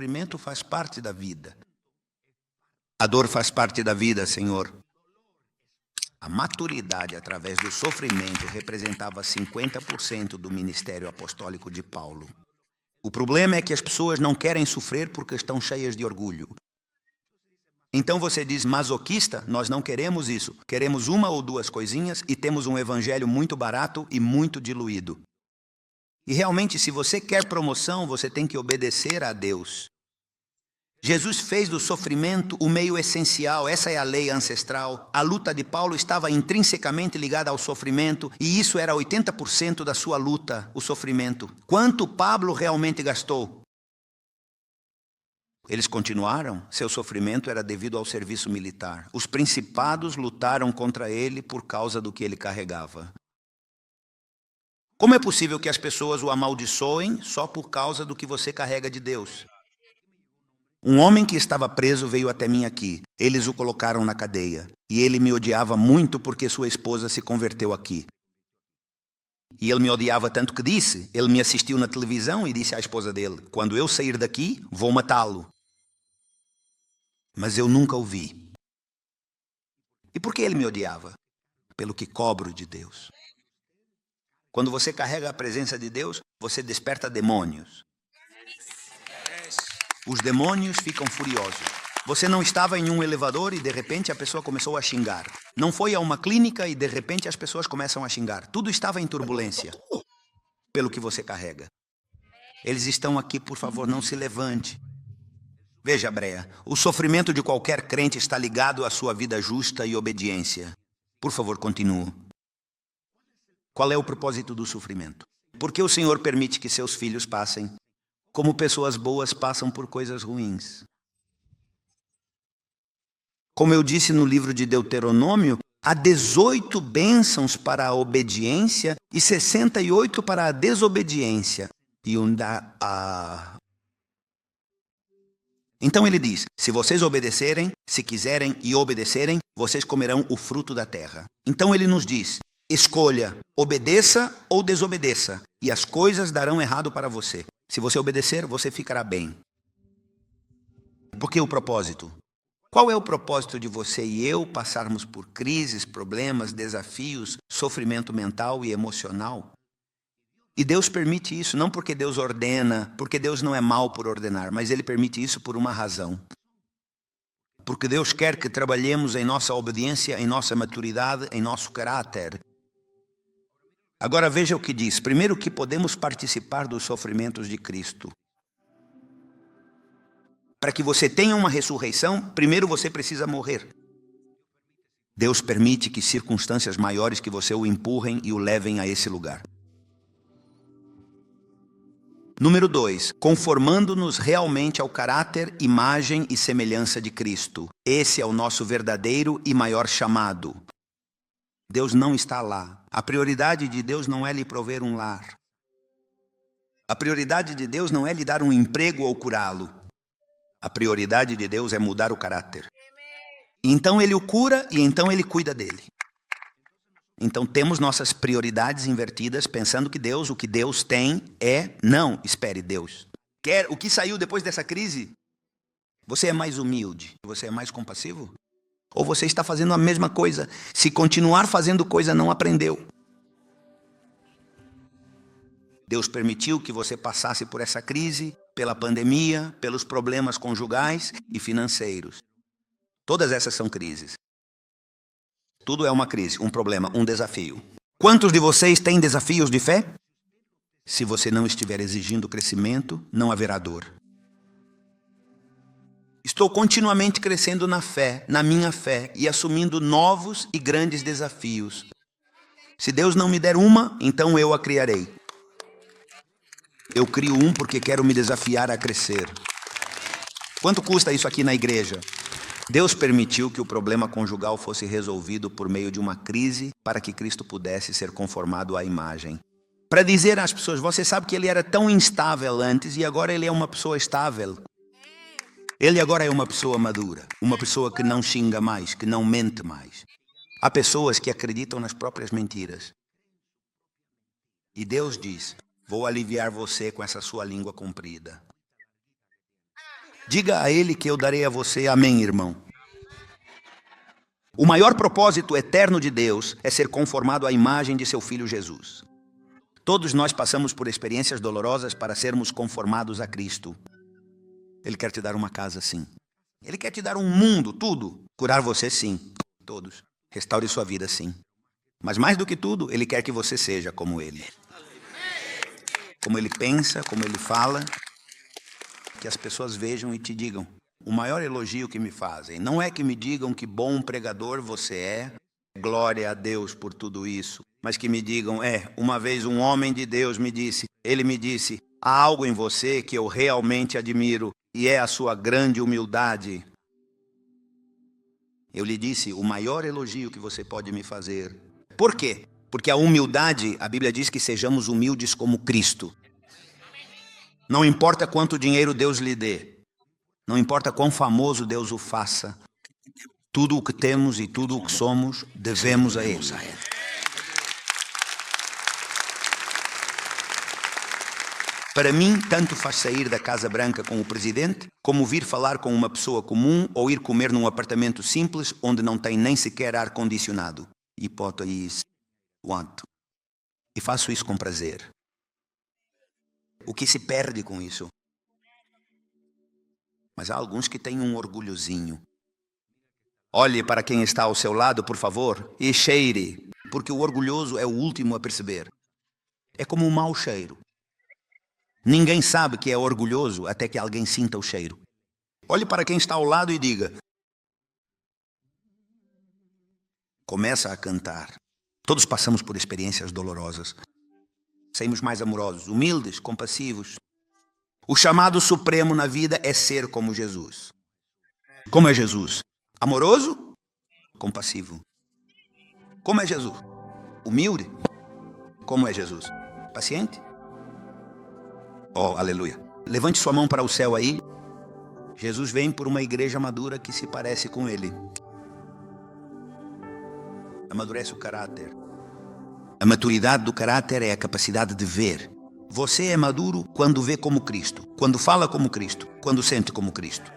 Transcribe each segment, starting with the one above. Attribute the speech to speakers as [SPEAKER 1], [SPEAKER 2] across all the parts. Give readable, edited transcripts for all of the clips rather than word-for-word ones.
[SPEAKER 1] sofrimento faz parte da vida. A dor faz parte da vida, Senhor. A maturidade através do sofrimento representava 50% do ministério apostólico de Paulo. O problema é que as pessoas não querem sofrer porque estão cheias de orgulho. Então você diz masoquista? Nós não queremos isso. Queremos uma ou duas coisinhas e temos um evangelho muito barato e muito diluído. E realmente, se você quer promoção, você tem que obedecer a Deus. Jesus fez do sofrimento o meio essencial, essa é a lei ancestral. A luta de Paulo estava intrinsecamente ligada ao sofrimento, e isso era 80% da sua luta, o sofrimento. Quanto Pablo realmente gastou? Eles continuaram, seu sofrimento era devido ao serviço militar. Os principados lutaram contra ele por causa do que ele carregava. Como é possível que as pessoas o amaldiçoem só por causa do que você carrega de Deus? Um homem que estava preso veio até mim aqui. Eles o colocaram na cadeia. E ele me odiava muito porque sua esposa se converteu aqui. E ele me odiava tanto que disse, ele me assistiu na televisão e disse à esposa dele, quando eu sair daqui, vou matá-lo. Mas eu nunca o vi. E por que ele me odiava? Pelo que cobro de Deus. Quando você carrega a presença de Deus, você desperta demônios. Os demônios ficam furiosos. Você não estava em um elevador e de repente a pessoa começou a xingar. Não foi a uma clínica e de repente as pessoas começam a xingar. Tudo estava em turbulência. Pelo que você carrega. Eles estão aqui, por favor, não se levante. Veja, Brea, o sofrimento de qualquer crente está ligado à sua vida justa e obediência. Por favor, continue. Qual é o propósito do sofrimento? Por que o Senhor permite que seus filhos passem? Como pessoas boas passam por coisas ruins. Como eu disse no livro de Deuteronômio, há 18 bênçãos para a obediência e 68 para a desobediência. Então ele diz, se vocês obedecerem, se quiserem e obedecerem, vocês comerão o fruto da terra. Então ele nos diz, escolha, obedeça ou desobedeça, e as coisas darão errado para você. Se você obedecer, você ficará bem. Por que o propósito? Qual é o propósito de você e eu passarmos por crises, problemas, desafios, sofrimento mental e emocional? E Deus permite isso, não porque Deus ordena, porque Deus não é mau por ordenar, mas Ele permite isso por uma razão. Porque Deus quer que trabalhemos em nossa obediência, em nossa maturidade, em nosso caráter. Agora veja o que diz. Primeiro, que podemos participar dos sofrimentos de Cristo. Para que você tenha uma ressurreição, primeiro você precisa morrer. Deus permite que circunstâncias maiores que você o empurrem e o levem a esse lugar. Número 2, conformando-nos realmente ao caráter, imagem e semelhança de Cristo. Esse é o nosso verdadeiro e maior chamado. Deus não está lá. A prioridade de Deus não é lhe prover um lar. A prioridade de Deus não é lhe dar um emprego ou curá-lo. A prioridade de Deus é mudar o caráter. Então Ele o cura e então Ele cuida dele. Então temos nossas prioridades invertidas, pensando que Deus, o que Deus tem é... Não, espere, Deus. O que saiu depois dessa crise? Você é mais humilde? Você é mais compassivo? Ou você está fazendo a mesma coisa? Se continuar fazendo coisa, não aprendeu. Deus permitiu que você passasse por essa crise, pela pandemia, pelos problemas conjugais e financeiros. Todas essas são crises. Tudo é uma crise, um problema, um desafio. Quantos de vocês têm desafios de fé? Se você não estiver exigindo crescimento, não haverá dor. Estou continuamente crescendo na fé, na minha fé, e assumindo novos e grandes desafios. Se Deus não me der uma, então eu a criarei. Eu crio um porque quero me desafiar a crescer. Quanto custa isso aqui na igreja? Deus permitiu que o problema conjugal fosse resolvido por meio de uma crise para que Cristo pudesse ser conformado à imagem. Para dizer às pessoas, você sabe que ele era tão instável antes e agora ele é uma pessoa estável. Ele agora é uma pessoa madura, uma pessoa que não xinga mais, que não mente mais. Há pessoas que acreditam nas próprias mentiras. E Deus diz, vou aliviar você com essa sua língua comprida. Diga a ele que eu darei a você. Amém, irmão. O maior propósito eterno de Deus é ser conformado à imagem de seu Filho Jesus. Todos nós passamos por experiências dolorosas para sermos conformados a Cristo. Ele quer te dar uma casa, sim. Ele quer te dar um mundo, tudo. Curar você, sim. Todos. Restaure sua vida, sim. Mas mais do que tudo, Ele quer que você seja como Ele. Como Ele pensa, como Ele fala. Que as pessoas vejam e te digam. O maior elogio que me fazem não é que me digam que bom pregador você é, glória a Deus por tudo isso, mas que me digam, uma vez um homem de Deus me disse, ele me disse, há algo em você que eu realmente admiro e é a sua grande humildade. Eu lhe disse, o maior elogio que você pode me fazer. Por quê? Porque a humildade, a Bíblia diz que sejamos humildes como Cristo. Não importa quanto dinheiro Deus lhe dê. Não importa quão famoso Deus o faça, tudo o que temos e tudo o que somos, devemos a Ele. Para mim, tanto faz sair da Casa Branca com o presidente, como vir falar com uma pessoa comum ou ir comer num apartamento simples onde não tem nem sequer ar-condicionado. Hipótese, what? E faço isso com prazer. O que se perde com isso? Mas há alguns que têm um orgulhozinho. Olhe para quem está ao seu lado, por favor, e cheire, porque o orgulhoso é o último a perceber. É como um mau cheiro. Ninguém sabe que é orgulhoso até que alguém sinta o cheiro. Olhe para quem está ao lado e diga. Começa a cantar. Todos passamos por experiências dolorosas. Saímos mais amorosos, humildes, compassivos. O chamado supremo na vida é ser como Jesus. Como é Jesus? Amoroso? Compassivo. Como é Jesus? Humilde? Como é Jesus? Paciente? Oh, aleluia. Levante sua mão para o céu aí. Jesus vem por uma igreja madura que se parece com Ele. Amadurece o caráter. A maturidade do caráter é a capacidade de ver. Você é maduro quando vê como Cristo, quando fala como Cristo, quando sente como Cristo.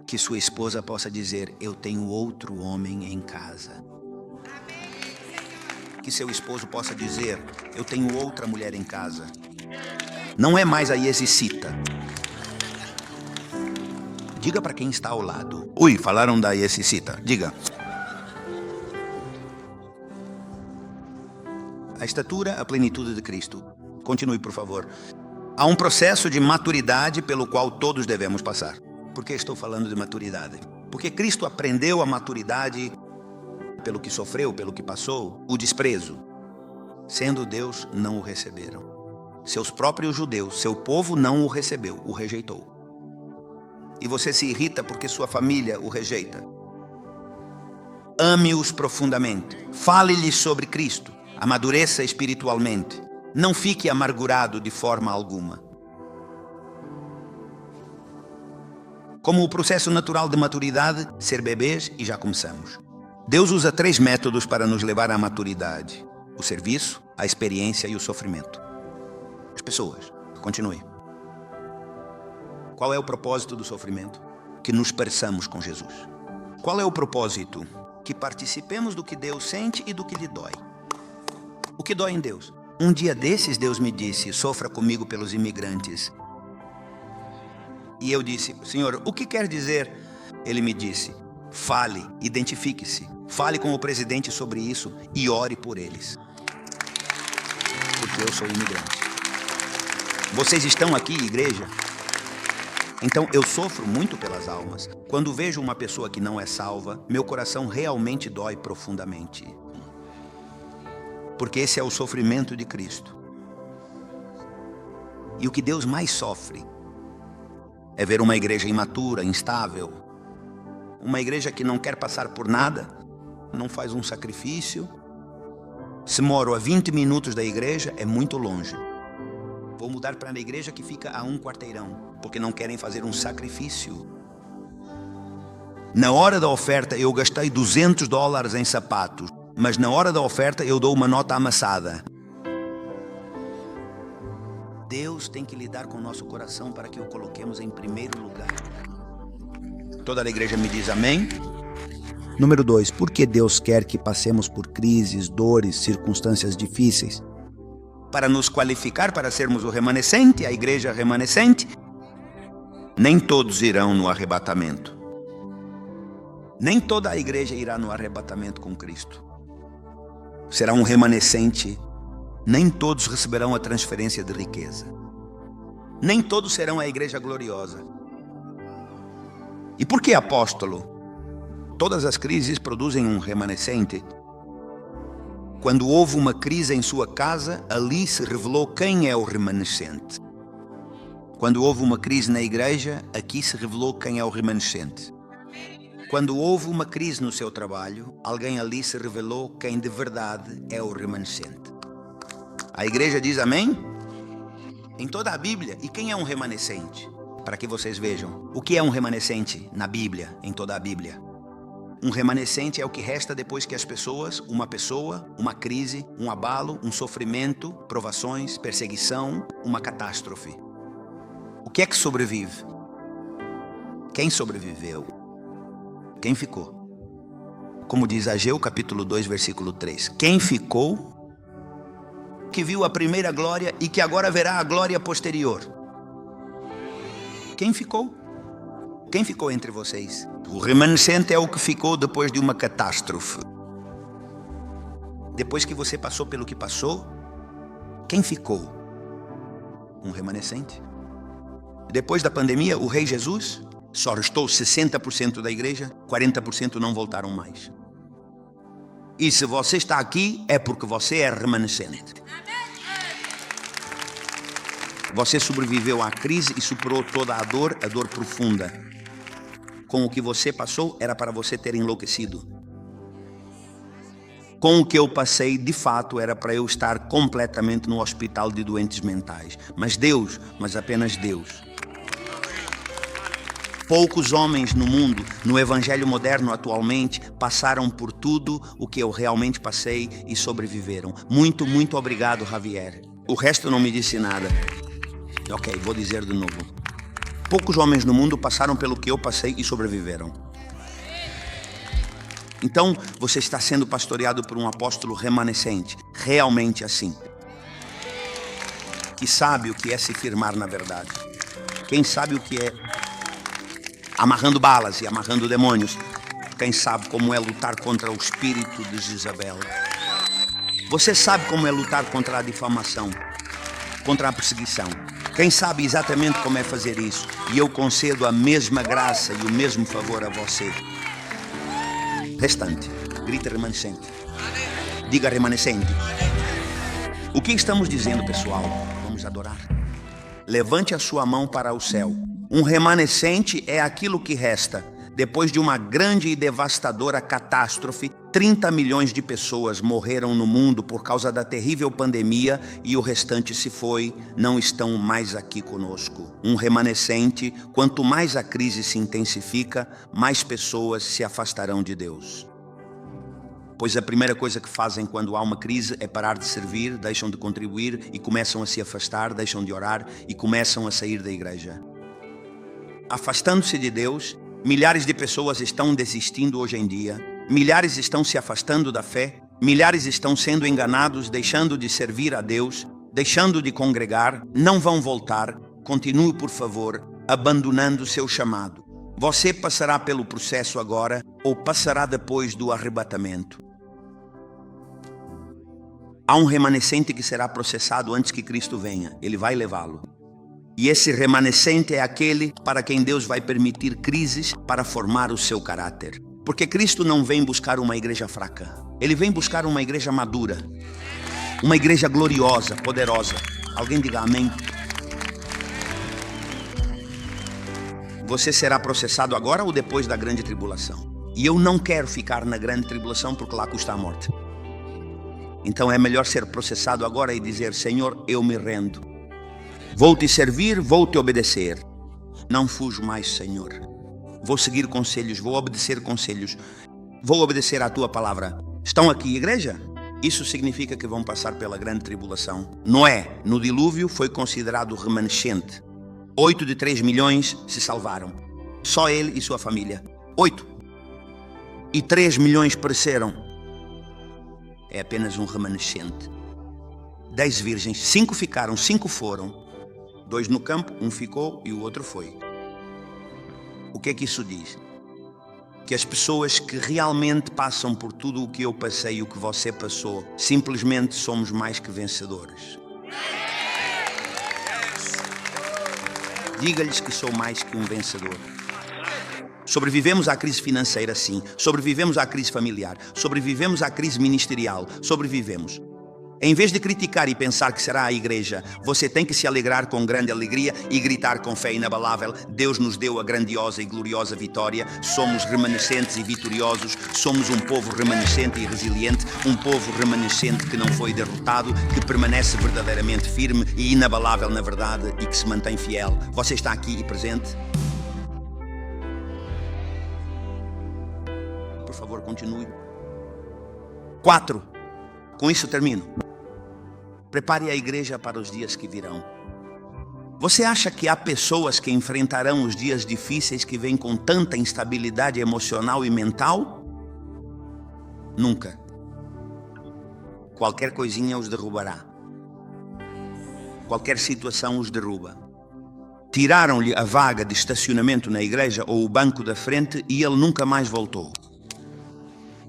[SPEAKER 1] Que sua esposa possa dizer, eu tenho outro homem em casa. Que seu esposo possa dizer, eu tenho outra mulher em casa. Não é mais a Iesicita. Diga para quem está ao lado. Ui, falaram da Iesicita. Diga. A estatura, a plenitude de Cristo. Continue, por favor. Há um processo de maturidade pelo qual todos devemos passar. Por que estou falando de maturidade? Porque Cristo aprendeu a maturidade pelo que sofreu, pelo que passou, o desprezo. Sendo Deus, não o receberam. Seus próprios judeus, seu povo não o recebeu, o rejeitou. E você se irrita porque sua família o rejeita. Ame-os profundamente. Fale-lhes sobre Cristo. Amadureça espiritualmente. Não fique amargurado de forma alguma. Como o processo natural de maturidade, ser bebês e já começamos. Deus usa 3 métodos para nos levar à maturidade. O serviço, a experiência e o sofrimento. As pessoas. Continue. Qual é o propósito do sofrimento? Que nos pareçamos com Jesus. Qual é o propósito? Que participemos do que Deus sente e do que lhe dói. O que dói em Deus? Um dia desses Deus me disse, sofra comigo pelos imigrantes. E eu disse, Senhor, o que quer dizer? Ele me disse, fale, identifique-se, fale com o presidente sobre isso e ore por eles. Porque eu sou imigrante. Vocês estão aqui, igreja? Então eu sofro muito pelas almas. Quando vejo uma pessoa que não é salva, meu coração realmente dói profundamente. Porque esse é o sofrimento de Cristo. E o que Deus mais sofre é ver uma igreja imatura, instável. Uma igreja que não quer passar por nada, não faz um sacrifício. Se moro a 20 minutos da igreja, é muito longe. Vou mudar para a igreja que fica a 1 quarteirão, porque não querem fazer um sacrifício. Na hora da oferta, eu gastei $200 em sapatos. Mas na hora da oferta eu dou uma nota amassada. Deus tem que lidar com o nosso coração para que o coloquemos em primeiro lugar. Toda a igreja me diz amém? Número 2, por que Deus quer que passemos por crises, dores, circunstâncias difíceis? Para nos qualificar para sermos o remanescente, a igreja remanescente. Nem todos irão no arrebatamento. Nem toda a igreja irá no arrebatamento com Cristo. Será um remanescente. Nem todos receberão a transferência de riqueza. Nem todos serão a igreja gloriosa. E por que, apóstolo? Todas as crises produzem um remanescente. Quando houve uma crise em sua casa, ali se revelou quem é o remanescente. Quando houve uma crise na igreja, aqui se revelou quem é o remanescente. Quando houve uma crise no seu trabalho, alguém ali se revelou quem de verdade é o remanescente. A igreja diz amém? Em toda a Bíblia. E quem é um remanescente? Para que vocês vejam. O que é um remanescente na Bíblia, em toda a Bíblia? Um remanescente é o que resta depois que as pessoas, uma crise, um abalo, um sofrimento, provações, perseguição, uma catástrofe. O que é que sobrevive? Quem sobreviveu? Quem ficou? Como diz Ageu, capítulo 2, versículo 3. Quem ficou, que viu a primeira glória e que agora verá a glória posterior. Quem ficou? Quem ficou entre vocês? O remanescente é o que ficou depois de uma catástrofe. Depois que você passou pelo que passou, quem ficou? Um remanescente. Depois da pandemia, o Rei Jesus, só restou 60% da igreja, 40% não voltaram mais. E se você está aqui, é porque você é remanescente. Você sobreviveu à crise e superou toda a dor profunda. Com o que você passou, era para você ter enlouquecido. Com o que eu passei, de fato, era para eu estar completamente no hospital de doentes mentais. Mas apenas Deus. Poucos homens no mundo, no evangelho moderno atualmente, passaram por tudo o que eu realmente passei e sobreviveram. Muito, muito obrigado, Javier. O resto não me disse nada. Ok, vou dizer de novo. Poucos homens no mundo passaram pelo que eu passei e sobreviveram. Então, você está sendo pastoreado por um apóstolo remanescente, realmente assim. Que sabe o que é se firmar na verdade. Quem sabe o que é amarrando balas e amarrando demônios. Quem sabe como é lutar contra o espírito de Jezabel. Você sabe como é lutar contra a difamação, contra a perseguição. Quem sabe exatamente como é fazer isso? E eu concedo a mesma graça e o mesmo favor a você. Restante, grita remanescente. Diga remanescente. O que estamos dizendo, pessoal? Vamos adorar. Levante a sua mão para o céu. Um remanescente é aquilo que resta. Depois de uma grande e devastadora catástrofe, 30 milhões de pessoas morreram no mundo por causa da terrível pandemia e o restante se foi, não estão mais aqui conosco. Um remanescente, quanto mais a crise se intensifica, mais pessoas se afastarão de Deus. Pois a primeira coisa que fazem quando há uma crise é parar de servir, deixam de contribuir e começam a se afastar, deixam de orar e começam a sair da igreja. Afastando-se de Deus, milhares de pessoas estão desistindo hoje em dia, milhares estão se afastando da fé, milhares estão sendo enganados, deixando de servir a Deus, deixando de congregar, não vão voltar. Continue, por favor, abandonando seu chamado. Você passará pelo processo agora ou passará depois do arrebatamento. Há um remanescente que será processado antes que Cristo venha. Ele vai levá-lo. E esse remanescente é aquele para quem Deus vai permitir crises para formar o seu caráter. Porque Cristo não vem buscar uma igreja fraca. Ele vem buscar uma igreja madura. Uma igreja gloriosa, poderosa. Alguém diga amém. Você será processado agora ou depois da grande tribulação? E eu não quero ficar na grande tribulação porque lá custa a morte. Então é melhor ser processado agora e dizer: Senhor, eu me rendo. Vou te servir, vou te obedecer. Não fujo mais, Senhor. Vou seguir conselhos, vou obedecer conselhos. Vou obedecer à tua palavra. Estão aqui, igreja? Isso significa que vão passar pela grande tribulação. Noé, no dilúvio, foi considerado remanescente. 8 de 3 milhões se salvaram. Só ele e sua família. 8. E 3 milhões pereceram. É apenas um remanescente. 10 virgens, 5 ficaram, 5 foram. 2 no campo, um ficou e o outro foi. O que é que isso diz? Que as pessoas que realmente passam por tudo o que eu passei e o que você passou, simplesmente somos mais que vencedores. Diga-lhes que sou mais que um vencedor. Sobrevivemos à crise financeira, sim. Sobrevivemos à crise familiar. Sobrevivemos à crise ministerial. Sobrevivemos. Em vez de criticar e pensar que será a igreja, você tem que se alegrar com grande alegria e gritar com fé inabalável: Deus nos deu a grandiosa e gloriosa vitória, somos remanescentes e vitoriosos, somos um povo remanescente e resiliente, um povo remanescente que não foi derrotado, que permanece verdadeiramente firme e inabalável na verdade e que se mantém fiel. Você está aqui e presente? Por favor, continue. 4. Com isso termino. Prepare a igreja para os dias que virão. Você acha que há pessoas que enfrentarão os dias difíceis que vêm com tanta instabilidade emocional e mental? Nunca. Qualquer coisinha os derrubará. Qualquer situação os derruba. Tiraram-lhe a vaga de estacionamento na igreja ou o banco da frente e ele nunca mais voltou.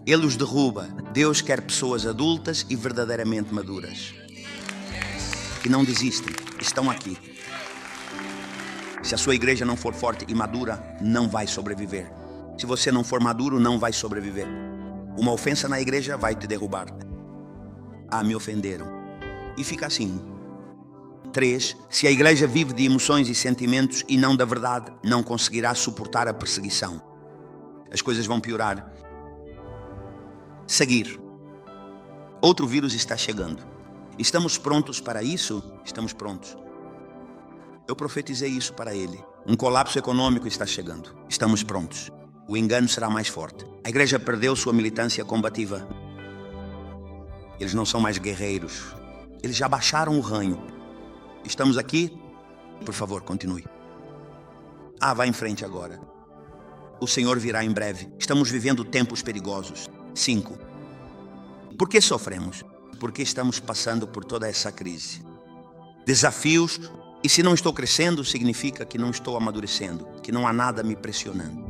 [SPEAKER 1] Ele os derruba. Deus quer pessoas adultas e verdadeiramente maduras. Que não desistem, estão aqui. Se a sua igreja não for forte e madura, não vai sobreviver. Se você não for maduro, não vai sobreviver. Uma ofensa na igreja vai te derrubar. Ah, me ofenderam. E fica assim. 3. Se a igreja vive de emoções e sentimentos e não da verdade, não conseguirá suportar a perseguição. As coisas vão piorar. Seguir. Outro vírus está chegando. Estamos prontos para isso? Estamos prontos. Eu profetizei isso para ele. Um colapso econômico está chegando. Estamos prontos. O engano será mais forte. A igreja perdeu sua militância combativa. Eles não são mais guerreiros. Eles já baixaram o ranho. Estamos aqui? Por favor, continue. Vá em frente agora. O Senhor virá em breve. Estamos vivendo tempos perigosos. 5. Por que sofremos? Porque estamos passando por toda essa crise. Desafios, e se não estou crescendo, significa que não estou amadurecendo, que não há nada me pressionando.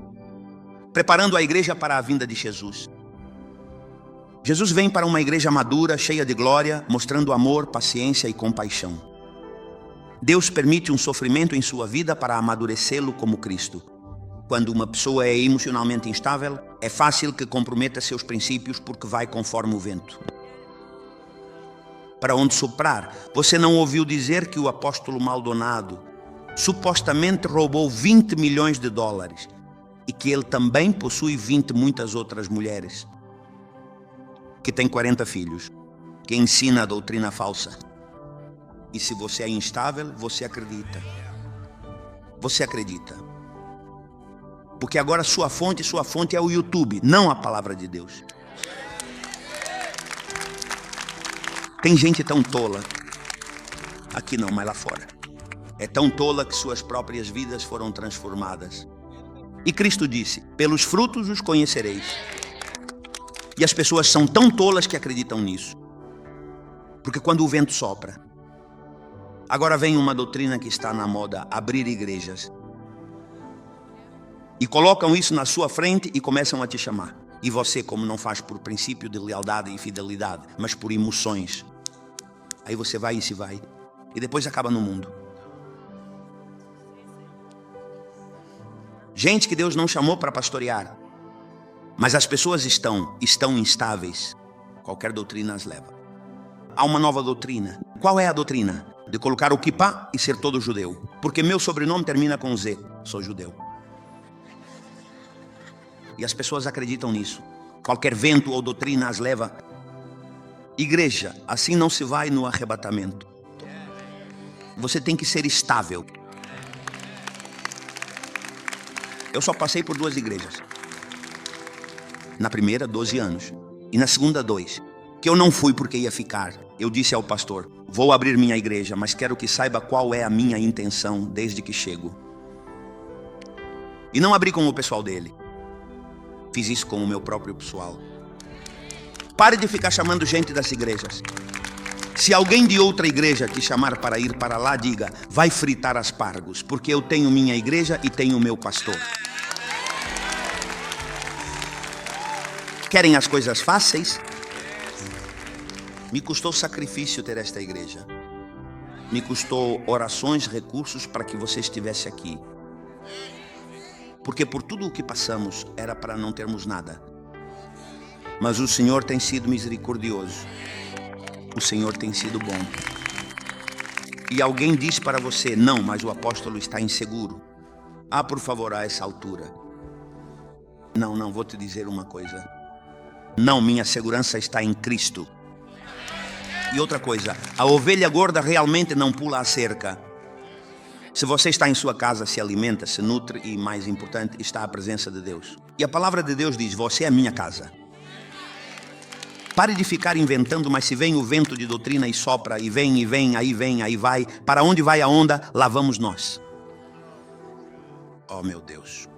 [SPEAKER 1] Preparando a igreja para a vinda de Jesus. Jesus vem para uma igreja madura, cheia de glória, mostrando amor, paciência e compaixão. Deus permite um sofrimento em sua vida para amadurecê-lo como Cristo. Quando uma pessoa é emocionalmente instável, é fácil que comprometa seus princípios porque vai conforme o vento. Para onde soprar, você não ouviu dizer que o apóstolo Maldonado supostamente roubou 20 milhões de dólares e que ele também possui 20 muitas outras mulheres, que tem 40 filhos, que ensina a doutrina falsa. E se você é instável, você acredita. Você acredita. Porque agora sua fonte é o YouTube, não a palavra de Deus. Tem gente tão tola, aqui não, mas lá fora. É tão tola que suas próprias vidas foram transformadas. E Cristo disse: pelos frutos os conhecereis. E as pessoas são tão tolas que acreditam nisso. Porque quando o vento sopra, agora vem uma doutrina que está na moda, abrir igrejas. E colocam isso na sua frente e começam a te chamar. E você, como não faz por princípio de lealdade e fidelidade, mas por emoções, aí você vai e se vai. E depois acaba no mundo. Gente que Deus não chamou para pastorear. Mas as pessoas estão instáveis. Qualquer doutrina as leva. Há uma nova doutrina. Qual é a doutrina? De colocar o kippah e ser todo judeu. Porque meu sobrenome termina com Z. Sou judeu. E as pessoas acreditam nisso. Qualquer vento ou doutrina as leva. Igreja, assim não se vai no arrebatamento. Você tem que ser estável. Eu só passei por 2 igrejas. Na primeira, 12 anos. E na segunda, 2. que eu não fui porque ia ficar. Eu disse ao pastor, vou abrir minha igreja, mas quero que saiba qual é a minha intenção desde que chego. E não abri com o pessoal dele. Fiz isso com o meu próprio pessoal. Pare de ficar chamando gente das igrejas. Se alguém de outra igreja te chamar para ir para lá, diga, vai fritar aspargos, porque eu tenho minha igreja e tenho o meu pastor. Querem as coisas fáceis? Me custou sacrifício ter esta igreja. Me custou orações, recursos para que você estivesse aqui. Porque por tudo o que passamos era para não termos nada. Mas o Senhor tem sido misericordioso. O Senhor tem sido bom. E alguém diz para você, não, mas o apóstolo está inseguro. Ah, por favor, a essa altura. Não, vou te dizer uma coisa. Não, minha segurança está em Cristo. E outra coisa, a ovelha gorda realmente não pula a cerca. Se você está em sua casa, se alimenta, se nutre e, mais importante, está a presença de Deus. E a palavra de Deus diz, você é a minha casa. Pare de ficar inventando, mas se vem o vento de doutrina e sopra, e vem, aí vai. Para onde vai a onda, lá vamos nós. Oh, meu Deus.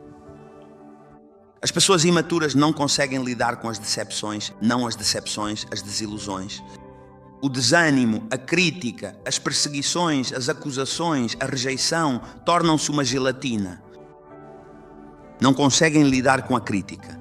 [SPEAKER 1] As pessoas imaturas não conseguem lidar com as decepções, não as decepções, as desilusões. O desânimo, a crítica, as perseguições, as acusações, a rejeição tornam-se uma gelatina. Não conseguem lidar com a crítica.